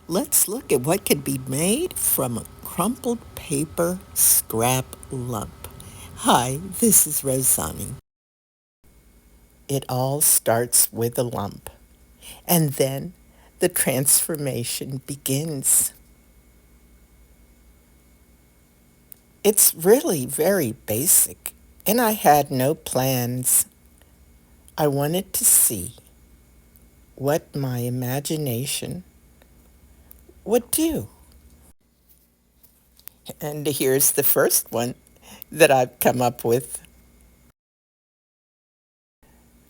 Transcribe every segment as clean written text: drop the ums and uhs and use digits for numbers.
Let's look at what can be made from a crumpled paper scrap lump. Hi, this is Rozani. It all starts with a lump, and then the transformation begins. It's really very basic, and I had no plans. I wanted to see what my imagination would do. And here's the first one that I've come up with.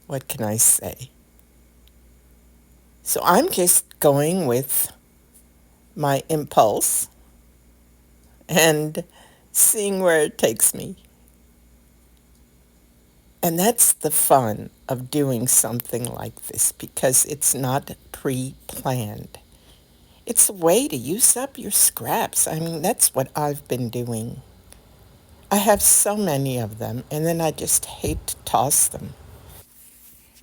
What can I say? So I'm just going with my impulse and seeing where it takes me. And that's the fun of doing something like this because it's not pre-planned. It's a way to use up your scraps. I mean, that's what I've been doing. I have so many of them, and then I just hate to toss them.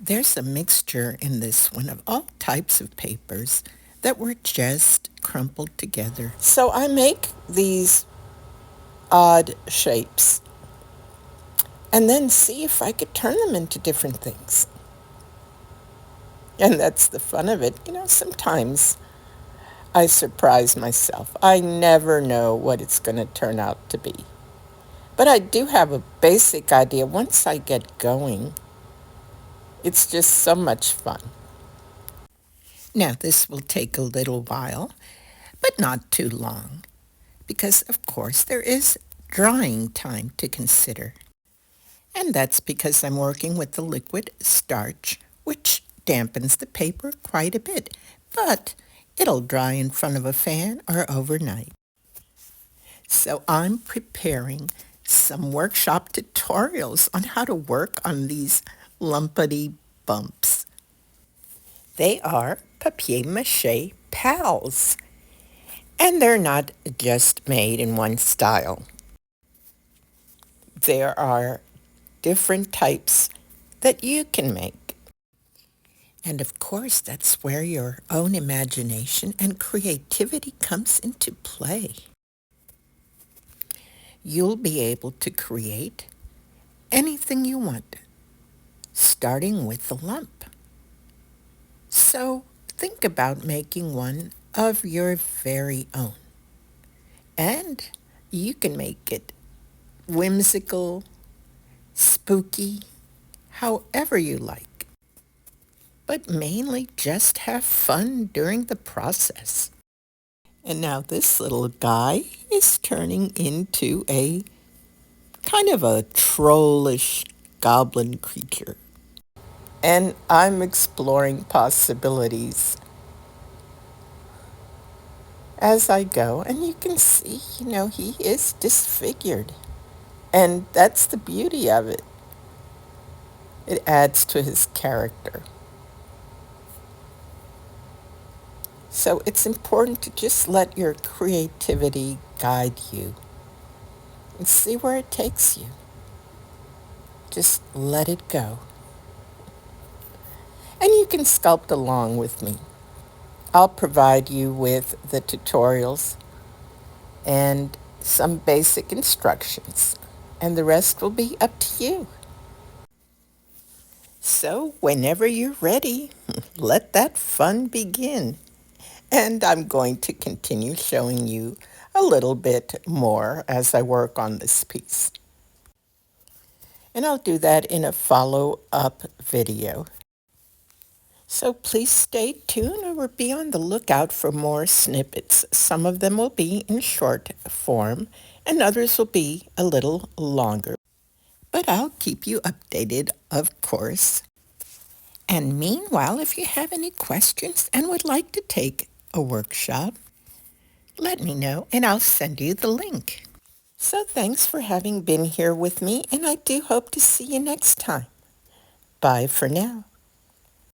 There's a mixture in this one of all types of papers that were just crumpled together. So I make these odd shapes and then see if I could turn them into different things. And that's the fun of it. Sometimes I surprise myself. I never know what it's going to turn out to be. But I do have a basic idea. Once I get going, it's just so much fun. Now, this will take a little while, but not too long, because, of course, there is drying time to consider. And that's because I'm working with the liquid starch, which dampens the paper quite a bit, but it'll dry in front of a fan or overnight. So I'm preparing some workshop tutorials on how to work on these lumpity bumps. They are Papier Mâché pals, and they're not just made in one style. There are different types that you can make. And of course, that's where your own imagination and creativity comes into play. You'll be able to create anything you want, starting with the lump. So think about making one of your very own. And you can make it whimsical, spooky, however you like. But mainly just have fun during the process. And now this little guy is turning into a kind of a trollish goblin creature. And I'm exploring possibilities as I go. And you can see, he is disfigured. And that's the beauty of it. It adds to his character. So it's important to just let your creativity guide you and see where it takes you. Just let it go. And you can sculpt along with me. I'll provide you with the tutorials and some basic instructions, and the rest will be up to you. So whenever you're ready, let that fun begin. And I'm going to continue showing you a little bit more as I work on this piece. And I'll do that in a follow-up video. So please stay tuned or be on the lookout for more snippets. Some of them will be in short form and others will be a little longer. But I'll keep you updated, of course. And meanwhile, if you have any questions and would like to take a workshop, let me know and I'll send you the link. So thanks for having been here with me, and I do hope to see you next time. Bye for now.